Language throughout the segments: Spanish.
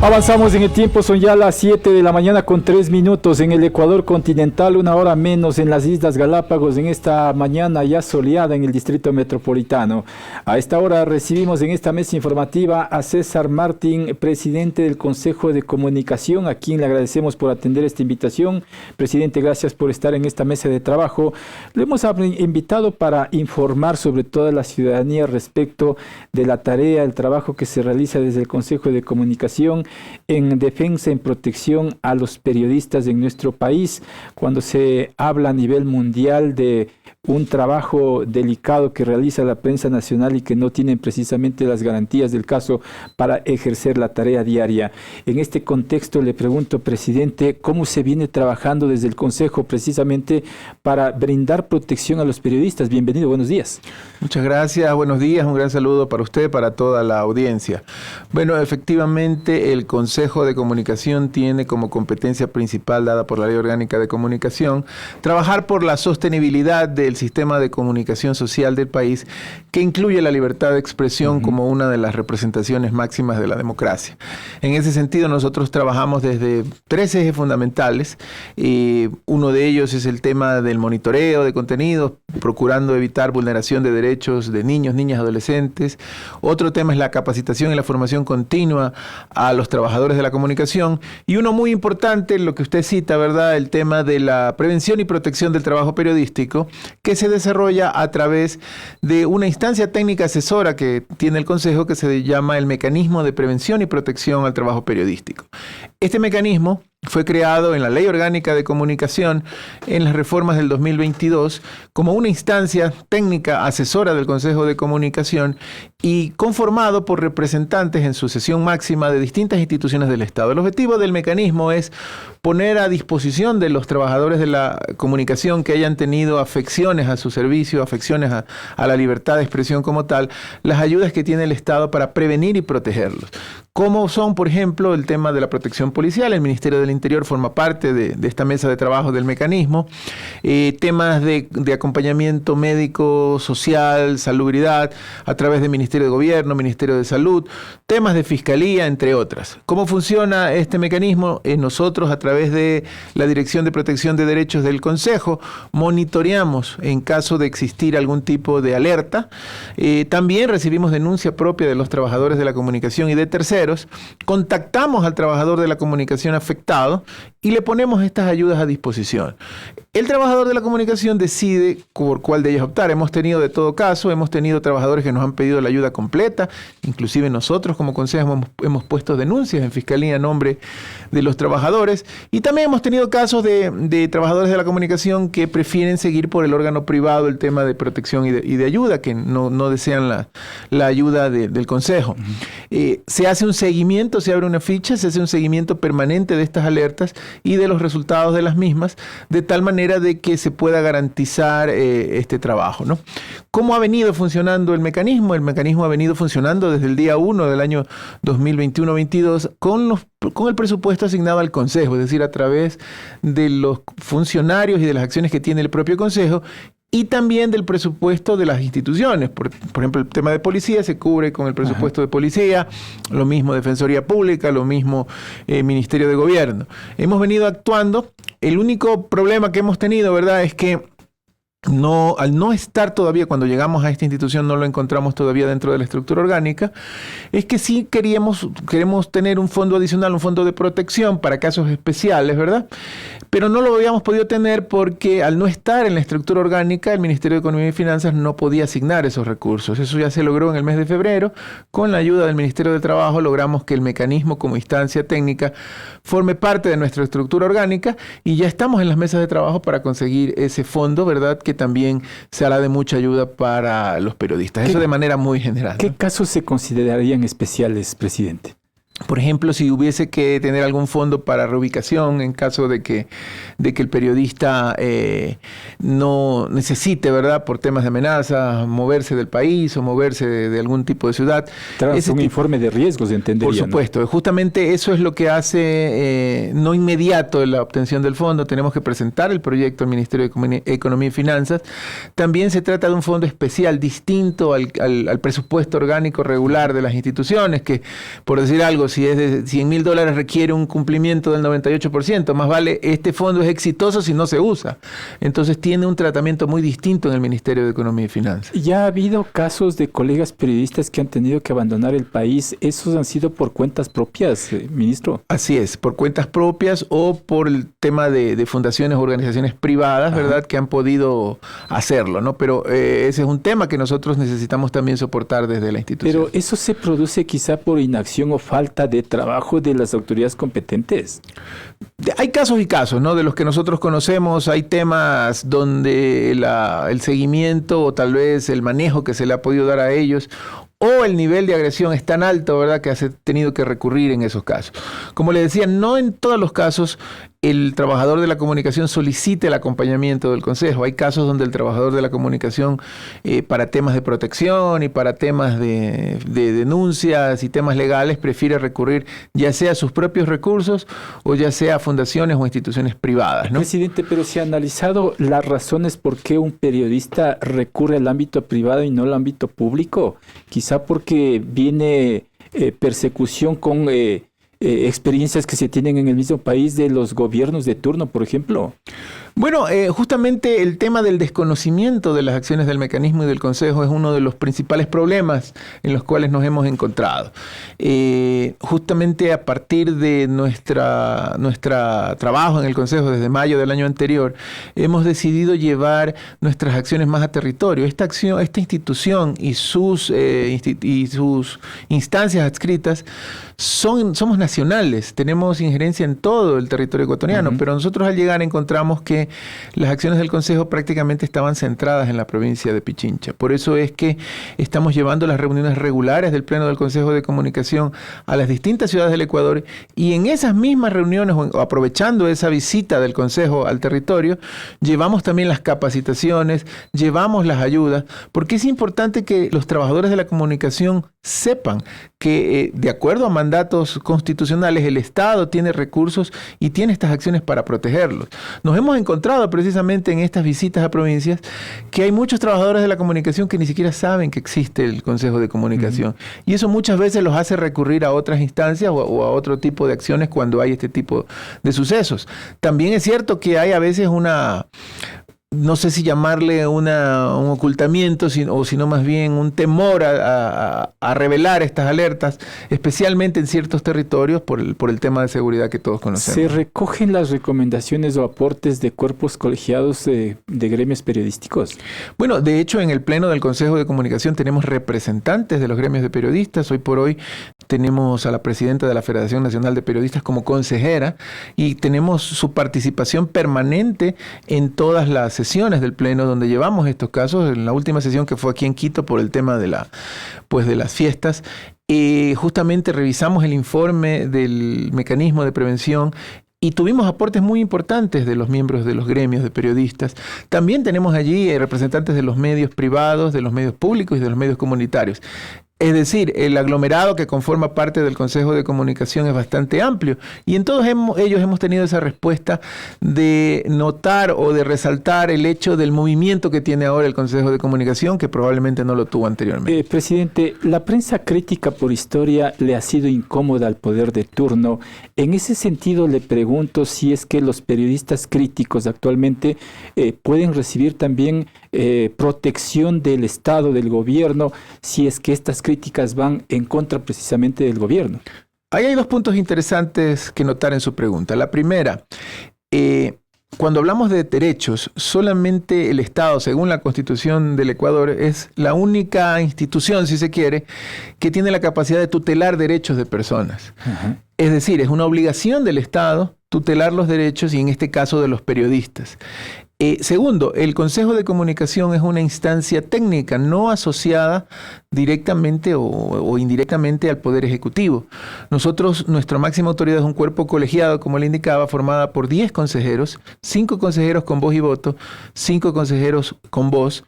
Avanzamos en el tiempo, son ya las 7 de la mañana con 3 minutos en el Ecuador continental, una hora menos en las Islas Galápagos, en esta mañana ya soleada en el Distrito Metropolitano. A esta hora recibimos en esta mesa informativa a César Martín, presidente del Consejo de Comunicación, a quien le agradecemos por atender esta invitación. Presidente, gracias por estar en esta mesa de trabajo. Lo hemos invitado para informar sobre toda la ciudadanía respecto de la tarea, el trabajo que se realiza desde el Consejo de Comunicación en defensa, en protección a los periodistas en nuestro país, cuando se habla a nivel mundial de un trabajo delicado que realiza la prensa nacional y que no tienen precisamente las garantías del caso para ejercer la tarea diaria. En este contexto le pregunto, presidente, ¿cómo se viene trabajando desde el Consejo precisamente para brindar protección a los periodistas? Bienvenido, buenos días. Muchas gracias, buenos días, un gran saludo para usted, para toda la audiencia. Bueno, efectivamente el Consejo de Comunicación tiene como competencia principal dada por la Ley Orgánica de Comunicación trabajar por la sostenibilidad del sistema de comunicación social del país, que incluye la libertad de expresión como una de las representaciones máximas de la democracia. En ese sentido, nosotros trabajamos desde 3 ejes fundamentales. Uno de ellos es el tema del monitoreo de contenidos, procurando evitar vulneración de derechos de niños, niñas, adolescentes. Otro tema es la capacitación y la formación continua a los trabajadores de la comunicación. Y uno muy importante, lo que usted cita, ¿verdad?, el tema de la prevención y protección del trabajo periodístico, que se desarrolla a través de una instancia técnica asesora que tiene el Consejo, que se llama el Mecanismo de Prevención y Protección al Trabajo Periodístico. Este mecanismo fue creado en la Ley Orgánica de Comunicación en las reformas del 2022 como una instancia técnica asesora del Consejo de Comunicación y conformado por representantes en su sesión máxima de distintas instituciones del Estado. El objetivo del mecanismo es poner a disposición de los trabajadores de la comunicación que hayan tenido afecciones a su servicio, afecciones a la libertad de expresión como tal, las ayudas que tiene el Estado para prevenir y protegerlos. Como son, por ejemplo, el tema de la protección policial. El Ministerio del Interior forma parte de esta mesa de trabajo del mecanismo. Temas de acompañamiento médico, social, salubridad, a través del Ministerio de Gobierno, Ministerio de Salud, temas de Fiscalía, entre otras. ¿Cómo funciona este mecanismo? Nosotros, a través de la Dirección de Protección de Derechos del Consejo, monitoreamos en caso de existir algún tipo de alerta. También recibimos denuncia propia de los trabajadores de la comunicación y de terceros. Contactamos al trabajador de la comunicación afectado y le ponemos estas ayudas a disposición. El trabajador de la comunicación decide por cuál de ellas optar. Hemos tenido de todo caso, hemos tenido trabajadores que nos han pedido la ayuda completa, inclusive nosotros como Consejo hemos puesto denuncias en Fiscalía a nombre de los trabajadores, y también hemos tenido casos de trabajadores de la comunicación que prefieren seguir por el órgano privado el tema de protección y de ayuda, que no desean la ayuda del Consejo. Se hace un seguimiento, se abre una ficha, se hace un seguimiento permanente de estas alertas y de los resultados de las mismas, de tal manera de que se pueda garantizar este trabajo, ¿no? ¿Cómo ha venido funcionando el mecanismo? El mecanismo ha venido funcionando desde el día 1 del año 2021-22 con el presupuesto asignado al Consejo, es decir, a través de los funcionarios y de las acciones que tiene el propio Consejo, y también del presupuesto de las instituciones. Por ejemplo, el tema de policía se cubre con el presupuesto de policía, lo mismo Defensoría Pública, lo mismo Ministerio de Gobierno. Hemos venido actuando. El único problema que hemos tenido, ¿verdad?, es que al no estar todavía, cuando llegamos a esta institución no lo encontramos todavía dentro de la estructura orgánica, es que sí queremos tener un fondo adicional, un fondo de protección para casos especiales, ¿verdad? Pero no lo habíamos podido tener porque al no estar en la estructura orgánica, el Ministerio de Economía y Finanzas no podía asignar esos recursos. Eso ya se logró en el mes de febrero. Con la ayuda del Ministerio de Trabajo logramos que el mecanismo como instancia técnica forme parte de nuestra estructura orgánica y ya estamos en las mesas de trabajo para conseguir ese fondo, ¿verdad?, que también se hará de mucha ayuda para los periodistas. Eso de manera muy general, ¿no? ¿Qué casos se considerarían especiales, presidente? Por ejemplo, si hubiese que tener algún fondo para reubicación en caso de que el periodista no necesite, ¿verdad?, por temas de amenaza, moverse del país o moverse de algún tipo de ciudad. Tras un informe de riesgos, entendería. Por supuesto, ¿no? Justamente eso es lo que hace no inmediato la obtención del fondo. Tenemos que presentar el proyecto al Ministerio de Economía y Finanzas. También se trata de un fondo especial distinto al presupuesto orgánico regular de las instituciones, que, por decir algo, si es de $100,000 requiere un cumplimiento del 98%, más vale este fondo es exitoso si no se usa. Entonces tiene un tratamiento muy distinto en el Ministerio de Economía y Finanzas. Ya ha habido casos de colegas periodistas que han tenido que abandonar el país. ¿Esos han sido por cuentas propias, ministro? Así es, por cuentas propias o por el tema de fundaciones o organizaciones privadas, ¿verdad?, que han podido hacerlo, ¿no? Pero ese es un tema que nosotros necesitamos también soportar desde la institución. Pero eso se produce quizá por inacción o falta de trabajo de las autoridades competentes. Hay casos y casos, ¿no? De los que nosotros conocemos, hay temas donde el seguimiento o tal vez el manejo que se le ha podido dar a ellos o el nivel de agresión es tan alto, ¿verdad?, que has tenido que recurrir en esos casos. Como le decía, no en todos los casos el trabajador de la comunicación solicite el acompañamiento del Consejo. Hay casos donde el trabajador de la comunicación, para temas de protección y para temas de denuncias y temas legales, prefiere recurrir ya sea a sus propios recursos o ya sea a fundaciones o instituciones privadas, ¿no? Presidente, pero ¿se ha analizado las razones por qué un periodista recurre al ámbito privado y no al ámbito público? Quizá porque viene persecución con experiencias que se tienen en el mismo país de los gobiernos de turno, por ejemplo. Bueno, justamente el tema del desconocimiento de las acciones del mecanismo y del Consejo es uno de los principales problemas en los cuales nos hemos encontrado. Justamente a partir de nuestra trabajo en el Consejo desde mayo del año anterior, hemos decidido llevar nuestras acciones más a territorio. Esta institución y sus instancias adscritas somos nacionales, tenemos injerencia en todo el territorio ecuatoriano, pero nosotros al llegar encontramos que las acciones del Consejo prácticamente estaban centradas en la provincia de Pichincha. Por eso es que estamos llevando las reuniones regulares del Pleno del Consejo de Comunicación a las distintas ciudades del Ecuador y en esas mismas reuniones, o aprovechando esa visita del Consejo al territorio, llevamos también las capacitaciones, llevamos las ayudas, porque es importante que los trabajadores de la comunicación sepan que de acuerdo a mandatos constitucionales el Estado tiene recursos y tiene estas acciones para protegerlos. Nos hemos encontrado precisamente en estas visitas a provincias que hay muchos trabajadores de la comunicación que ni siquiera saben que existe el Consejo de Comunicación y eso muchas veces los hace recurrir a otras instancias o a otro tipo de acciones cuando hay este tipo de sucesos. También es cierto que hay a veces no sé si llamarle un ocultamiento, sino más bien un temor a revelar estas alertas, especialmente en ciertos territorios por el tema de seguridad que todos conocemos. ¿Se recogen las recomendaciones o aportes de cuerpos colegiados de gremios periodísticos? Bueno, de hecho, en el Pleno del Consejo de Comunicación tenemos representantes de los gremios de periodistas. Hoy por hoy tenemos a la presidenta de la Federación Nacional de Periodistas como consejera y tenemos su participación permanente en todas las sesiones del Pleno donde llevamos estos casos. En la última sesión que fue aquí en Quito por el tema de las fiestas, justamente revisamos el informe del mecanismo de prevención y tuvimos aportes muy importantes de los miembros de los gremios de periodistas. También tenemos allí representantes de los medios privados, de los medios públicos y de los medios comunitarios. Es decir, el aglomerado que conforma parte del Consejo de Comunicación es bastante amplio y en todos ellos hemos tenido esa respuesta de notar o de resaltar el hecho del movimiento que tiene ahora el Consejo de Comunicación que probablemente no lo tuvo anteriormente. Presidente, la prensa crítica por historia le ha sido incómoda al poder de turno. En ese sentido le pregunto si es que los periodistas críticos actualmente pueden recibir también protección del Estado, del gobierno, si es que estas críticas van en contra precisamente del gobierno. Ahí hay dos puntos interesantes que notar en su pregunta. La primera, cuando hablamos de derechos, solamente el Estado, según la Constitución del Ecuador, es la única institución, si se quiere, que tiene la capacidad de tutelar derechos de personas. Es decir, es una obligación del Estado tutelar los derechos y en este caso de los periodistas. Segundo, el Consejo de Comunicación es una instancia técnica no asociada directamente o indirectamente al Poder Ejecutivo. Nuestra máxima autoridad es un cuerpo colegiado, como le indicaba, formada por 10 consejeros, 5 consejeros con voz y voto, 5 consejeros con voz,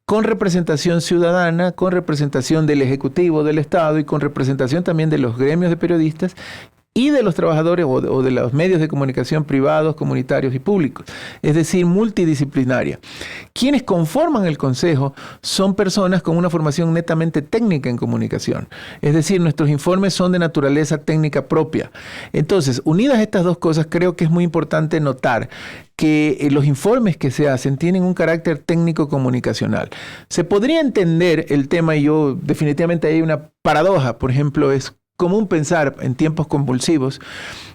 con representación ciudadana, con representación del Ejecutivo del Estado y con representación también de los gremios de periodistas y de los trabajadores o de los medios de comunicación privados, comunitarios y públicos, es decir, multidisciplinaria. Quienes conforman el Consejo son personas con una formación netamente técnica en comunicación, es decir, nuestros informes son de naturaleza técnica propia. Entonces, unidas estas dos cosas, creo que es muy importante notar que los informes que se hacen tienen un carácter técnico comunicacional. Se podría entender el tema, y yo definitivamente hay una paradoja, por ejemplo, es común pensar en tiempos convulsivos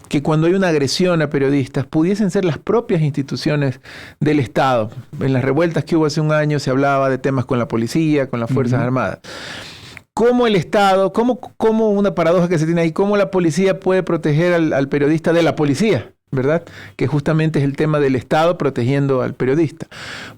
que cuando hay una agresión a periodistas pudiesen ser las propias instituciones del Estado. En las revueltas que hubo hace un año se hablaba de temas con la policía, con las Fuerzas Armadas. ¿Cómo el Estado, cómo una paradoja que se tiene ahí, cómo la policía puede proteger al periodista de la policía? ¿Verdad? Que justamente es el tema del Estado protegiendo al periodista.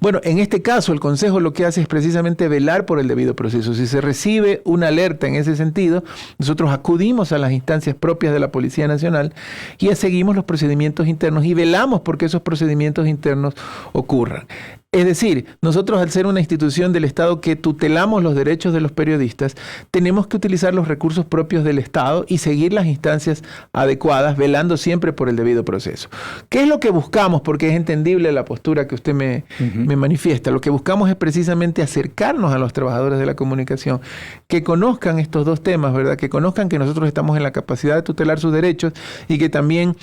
Bueno, en este caso el Consejo lo que hace es precisamente velar por el debido proceso. Si se recibe una alerta en ese sentido, nosotros acudimos a las instancias propias de la Policía Nacional y seguimos los procedimientos internos y velamos porque esos procedimientos internos ocurran. Es decir, nosotros al ser una institución del Estado que tutelamos los derechos de los periodistas, tenemos que utilizar los recursos propios del Estado y seguir las instancias adecuadas, velando siempre por el debido proceso. ¿Qué es lo que buscamos? Porque es entendible la postura que usted me manifiesta. Lo que buscamos es precisamente acercarnos a los trabajadores de la comunicación, que conozcan estos dos temas, ¿verdad? Que conozcan que nosotros estamos en la capacidad de tutelar sus derechos y que también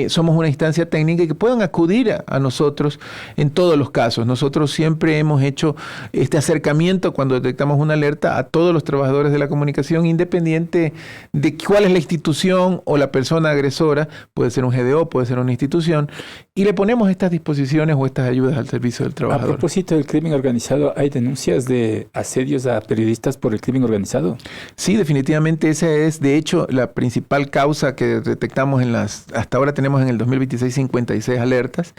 somos una instancia técnica y que puedan acudir a nosotros en todos los casos. Nosotros siempre hemos hecho este acercamiento cuando detectamos una alerta a todos los trabajadores de la comunicación, independiente de cuál es la institución o la persona agresora, puede ser un GDO, puede ser una institución, y le ponemos estas disposiciones o estas ayudas al servicio del trabajador. A propósito del crimen organizado, ¿hay denuncias de asedios a periodistas por el crimen organizado? Sí, definitivamente esa es, de hecho, la principal causa que detectamos hasta ahora tenemos en el 2026 56 alertas.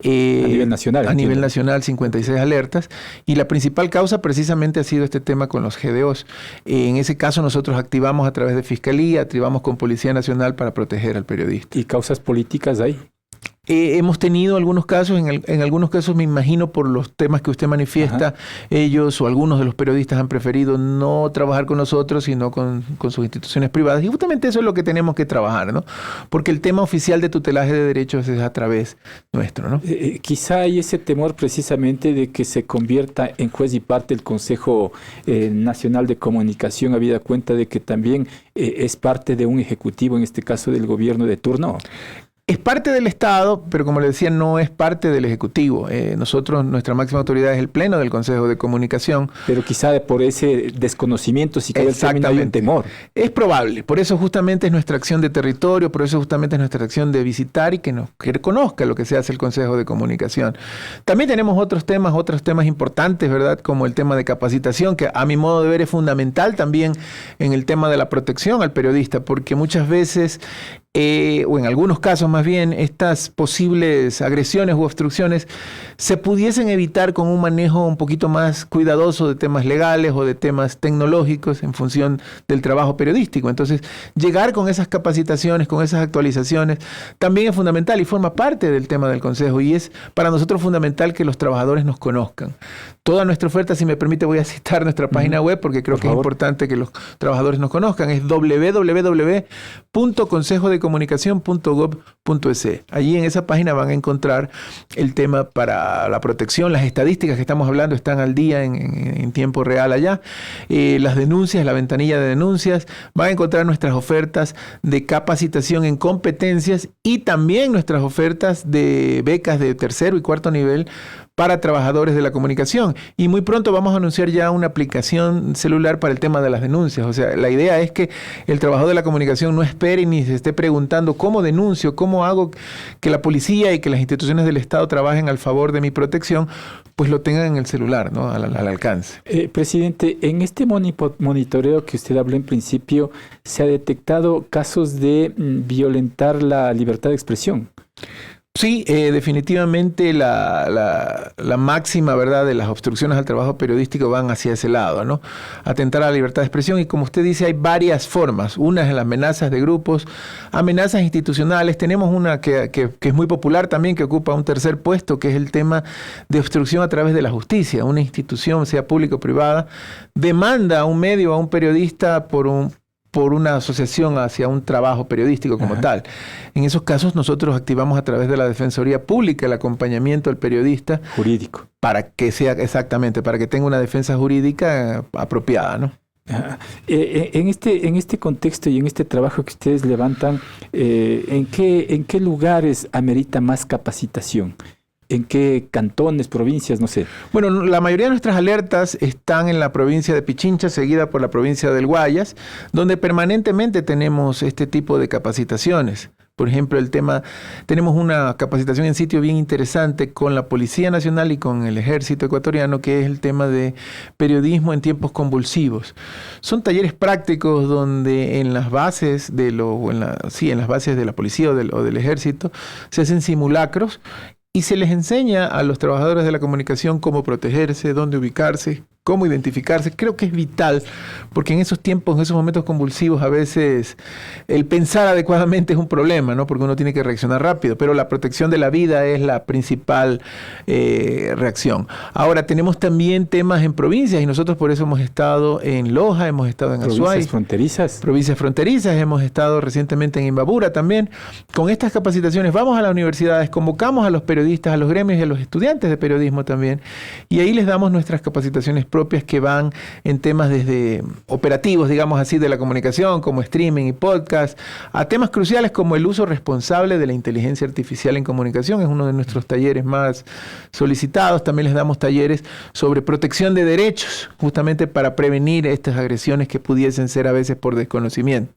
A nivel nacional. A nivel nacional 56 alertas, y la principal causa precisamente ha sido este tema con los GDOs. En ese caso nosotros activamos a través de Fiscalía, activamos con Policía Nacional para proteger al periodista. ¿Y causas políticas hay? Hemos tenido algunos casos, en algunos casos me imagino por los temas que usted manifiesta, ellos o algunos de los periodistas han preferido no trabajar con nosotros, sino con sus instituciones privadas. Y justamente eso es lo que tenemos que trabajar, ¿no? Porque el tema oficial de tutelaje de derechos es a través nuestro, ¿no? Quizá hay ese temor precisamente de que se convierta en juez y parte el Consejo Nacional de Comunicación, habida cuenta de que también es parte de un ejecutivo, en este caso del gobierno de turno. Es parte del Estado, pero como le decía, no es parte del Ejecutivo. Nosotros, nuestra máxima autoridad es el Pleno del Consejo de Comunicación. Pero quizá por ese desconocimiento, si cabe el término, hay un temor. Es probable. Por eso justamente es nuestra acción de territorio, por eso justamente es nuestra acción de visitar y que reconozca lo que se hace el Consejo de Comunicación. También tenemos otros temas importantes, ¿verdad? Como el tema de capacitación, que a mi modo de ver es fundamental también en el tema de la protección al periodista, porque muchas veces o en algunos casos más bien, estas posibles agresiones u obstrucciones se pudiesen evitar con un manejo un poquito más cuidadoso de temas legales o de temas tecnológicos en función del trabajo periodístico. Entonces, llegar con esas capacitaciones, con esas actualizaciones, también es fundamental y forma parte del tema del Consejo, y es para nosotros fundamental que los trabajadores nos conozcan. Toda nuestra oferta, si me permite, voy a citar nuestra página web porque creo que es importante que los trabajadores nos conozcan. Es www.consejodecomunicacion.gov.es. Allí en esa página van a encontrar el tema para la protección. Las estadísticas que estamos hablando están al día en tiempo real allá. Las denuncias, la ventanilla de denuncias. Van a encontrar nuestras ofertas de capacitación en competencias y también nuestras ofertas de becas de tercero y cuarto nivel para trabajadores de la comunicación. Y muy pronto vamos a anunciar ya una aplicación celular para el tema de las denuncias. O sea, la idea es que el trabajador de la comunicación no espere ni se esté preguntando cómo denuncio, cómo hago que la policía y que las instituciones del Estado trabajen al favor de mi protección, pues lo tengan en el celular, ¿no? al alcance. Presidente, en este monitoreo que usted habló en principio, ¿se ha detectado casos de violentar la libertad de expresión? Sí, definitivamente la máxima, ¿verdad?, de las obstrucciones al trabajo periodístico van hacia ese lado, ¿no? Atentar a la libertad de expresión, y como usted dice, hay varias formas. Una es las amenazas de grupos, amenazas institucionales. Tenemos una que es muy popular también, que ocupa un tercer puesto, que es el tema de obstrucción a través de la justicia. Una institución, sea pública o privada, demanda a un medio, a un periodista por por una asociación hacia un trabajo periodístico como tal. En esos casos nosotros activamos a través de la Defensoría Pública el acompañamiento al periodista. Jurídico. Para que sea, exactamente, para que tenga una defensa jurídica apropiada, ¿no? En este contexto y en este trabajo que ustedes levantan, ¿en qué lugares amerita más capacitación? ¿En qué cantones, provincias, no sé? Bueno, la mayoría de nuestras alertas están en la provincia de Pichincha, seguida por la provincia del Guayas, donde permanentemente tenemos este tipo de capacitaciones. Por ejemplo, tenemos una capacitación en sitio bien interesante con la Policía Nacional y con el Ejército Ecuatoriano, que es el tema de periodismo en tiempos convulsivos. Son talleres prácticos donde en las bases en las bases de la policía o del Ejército se hacen simulacros y se les enseña a los trabajadores de la comunicación cómo protegerse, dónde ubicarse, cómo identificarse. Creo que es vital, porque en esos tiempos, en esos momentos convulsivos, a veces el pensar adecuadamente es un problema, ¿no? Porque uno tiene que reaccionar rápido, pero la protección de la vida es la principal reacción. Ahora, tenemos también temas en provincias, y nosotros por eso hemos estado en Loja, hemos estado en Azuay. ¿Provincias fronterizas? Provincias fronterizas, hemos estado recientemente en Imbabura también. Con estas capacitaciones vamos a las universidades, convocamos a los periodistas, a los gremios y a los estudiantes de periodismo también, y ahí les damos nuestras capacitaciones propias que van en temas desde operativos, digamos así, de la comunicación, como streaming y podcast, a temas cruciales como el uso responsable de la inteligencia artificial en comunicación. Es uno de nuestros talleres más solicitados. También les damos talleres sobre protección de derechos, justamente para prevenir estas agresiones que pudiesen ser a veces por desconocimiento.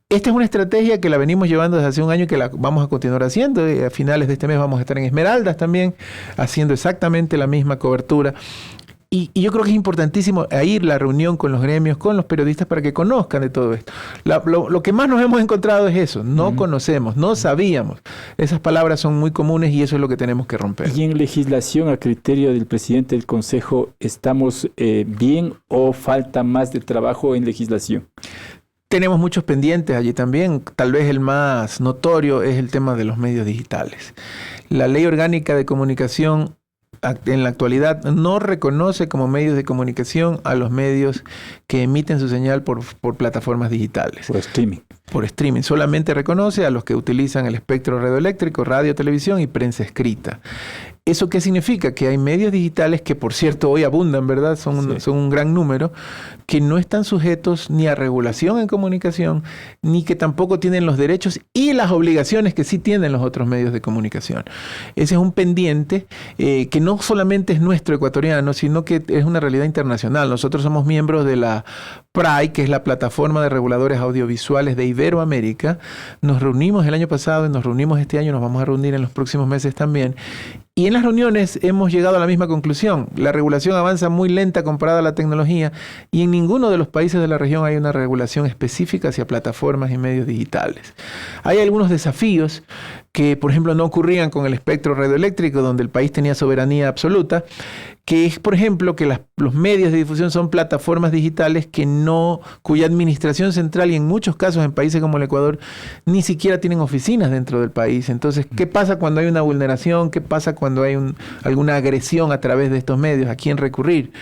Esta es una estrategia que la venimos llevando desde hace un año y que la vamos a continuar haciendo. A finales de este mes vamos a estar en Esmeraldas también, haciendo exactamente la misma cobertura. Y yo creo que es importantísimo ir a la reunión con los gremios, con los periodistas, para que conozcan de todo esto. Lo que más nos hemos encontrado es eso. No conocemos, no sabíamos. Esas palabras son muy comunes y eso es lo que tenemos que romper. ¿Y en legislación, a criterio del presidente del Consejo, estamos bien o falta más de trabajo en legislación? Tenemos muchos pendientes allí también. Tal vez el más notorio es el tema de los medios digitales. La Ley Orgánica de Comunicación en la actualidad no reconoce como medios de comunicación a los medios que emiten su señal por plataformas digitales. Por streaming. Por streaming. Solamente reconoce a los que utilizan el espectro radioeléctrico, radio, televisión y prensa escrita. ¿Eso qué significa? Que hay medios digitales que, por cierto, hoy abundan, ¿verdad? Son un gran número, que no están sujetos ni a regulación en comunicación, ni que tampoco tienen los derechos y las obligaciones que sí tienen los otros medios de comunicación. Ese es un pendiente que no solamente es nuestro ecuatoriano, sino que es una realidad internacional. Nosotros somos miembros de la PRAI, que es la Plataforma de Reguladores Audiovisuales de Iberoamérica. Nos reunimos el año pasado y nos reunimos este año, nos vamos a reunir en los próximos meses también. Y en las reuniones hemos llegado a la misma conclusión. La regulación avanza muy lenta comparada a la tecnología y en ninguno de los países de la región hay una regulación específica hacia plataformas y medios digitales. Hay algunos desafíos que, por ejemplo, no ocurrían con el espectro radioeléctrico, donde el país tenía soberanía absoluta, que es, por ejemplo, que los medios de difusión son plataformas digitales cuya administración central, y en muchos casos en países como el Ecuador, ni siquiera tienen oficinas dentro del país. Entonces, ¿qué pasa cuando hay una vulneración? ¿Qué pasa cuando hay alguna agresión a través de estos medios? ¿A quién recurrir?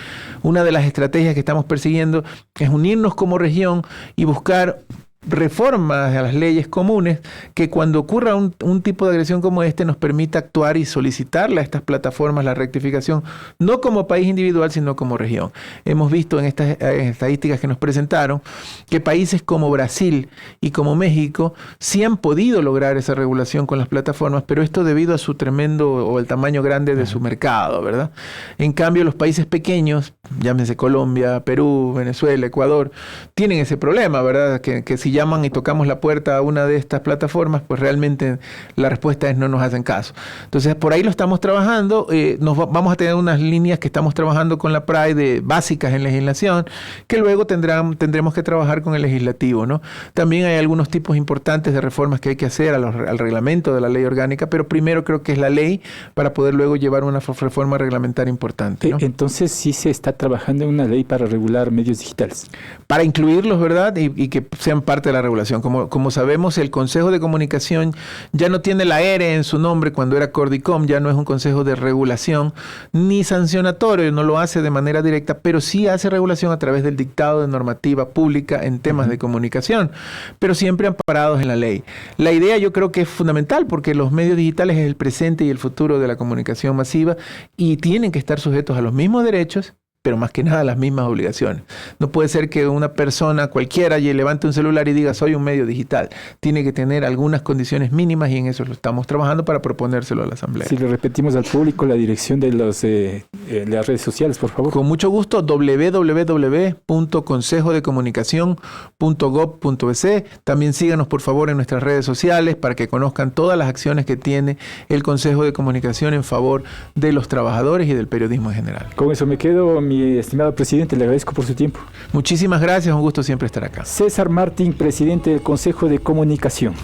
Una de las estrategias que estamos persiguiendo es unirnos como región y buscar reformas a las leyes comunes que cuando ocurra un tipo de agresión como este nos permita actuar y solicitarle a estas plataformas la rectificación, no como país individual, sino como región. Hemos visto en estas estadísticas que nos presentaron que países como Brasil y como México sí han podido lograr esa regulación con las plataformas, pero esto debido a su tremendo o el tamaño grande de su mercado, ¿verdad? En cambio, los países pequeños, llámense Colombia, Perú, Venezuela, Ecuador, tienen ese problema, ¿verdad? Que si llaman y tocamos la puerta a una de estas plataformas, pues realmente la respuesta es no nos hacen caso. Entonces, por ahí lo estamos trabajando. Vamos a tener unas líneas que estamos trabajando con la PRAI básicas en legislación, que luego tendremos que trabajar con el legislativo, ¿no? También hay algunos tipos importantes de reformas que hay que hacer al reglamento de la ley orgánica, pero primero creo que es la ley para poder luego llevar una reforma reglamentaria importante, ¿no? Entonces, sí se está trabajando en una ley para regular medios digitales. Para incluirlos, ¿verdad? Y que sean parte parte de la regulación. Como sabemos, el Consejo de Comunicación ya no tiene la R en su nombre cuando era Cordicom, ya no es un consejo de regulación ni sancionatorio, no lo hace de manera directa, pero sí hace regulación a través del dictado de normativa pública en temas de comunicación, pero siempre amparados en la ley. La idea yo creo que es fundamental porque los medios digitales es el presente y el futuro de la comunicación masiva y tienen que estar sujetos a los mismos derechos, pero más que nada las mismas obligaciones. No puede ser que una persona cualquiera levante un celular y diga soy un medio digital. Tiene que tener algunas condiciones mínimas y en eso lo estamos trabajando para proponérselo a la Asamblea. Si le repetimos al público la dirección de las redes sociales, por favor. Con mucho gusto, www.consejodecomunicacion.gov.es. También síganos por favor en nuestras redes sociales para que conozcan todas las acciones que tiene el Consejo de Comunicación en favor de los trabajadores y del periodismo en general. Con eso me quedo, mi estimado presidente, le agradezco por su tiempo. Muchísimas gracias, un gusto siempre estar acá. César Martín, presidente del Consejo de Comunicación.